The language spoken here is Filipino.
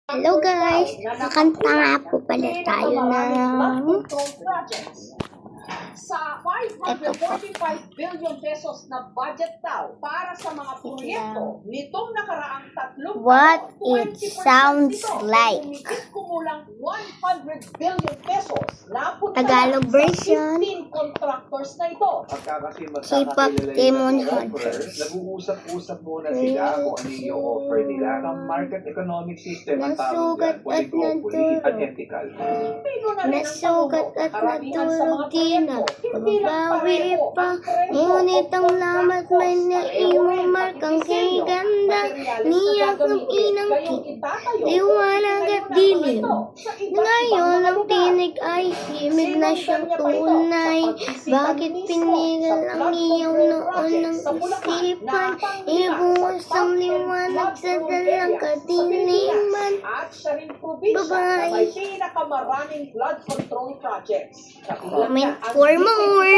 Hello guys! Kakanta nga po pala tayo ng sa 545 billion pesos na budget daw para sa mga proyekto nitong nakaraang tatlong What taon, it sounds 20% like. Humigit kumulang 100 billion pesos na punta Tagalog sa version. 15 contractors na ito. Kasi K-pop Demon Hunters, nag-uusap-usap muna sila kung ano yung offer nila ng market economic system ang tawag Nasugat yan, at oligopoly, natulog. unethical. Nasugat at natulog din na mabawi pa. Ngunit ang lamat may naiwang markang kay ganda. Niyak ng inang liwanag at dilim. Ngayon ang tinig ay himig na siyang tunay. Bakit pinigal ang iyong noon ng isipan? Ibuhos ang liwanag sa dalang kadiliman. At siya rin probinsya na may pinakamaraming flood control projects. Comment for more!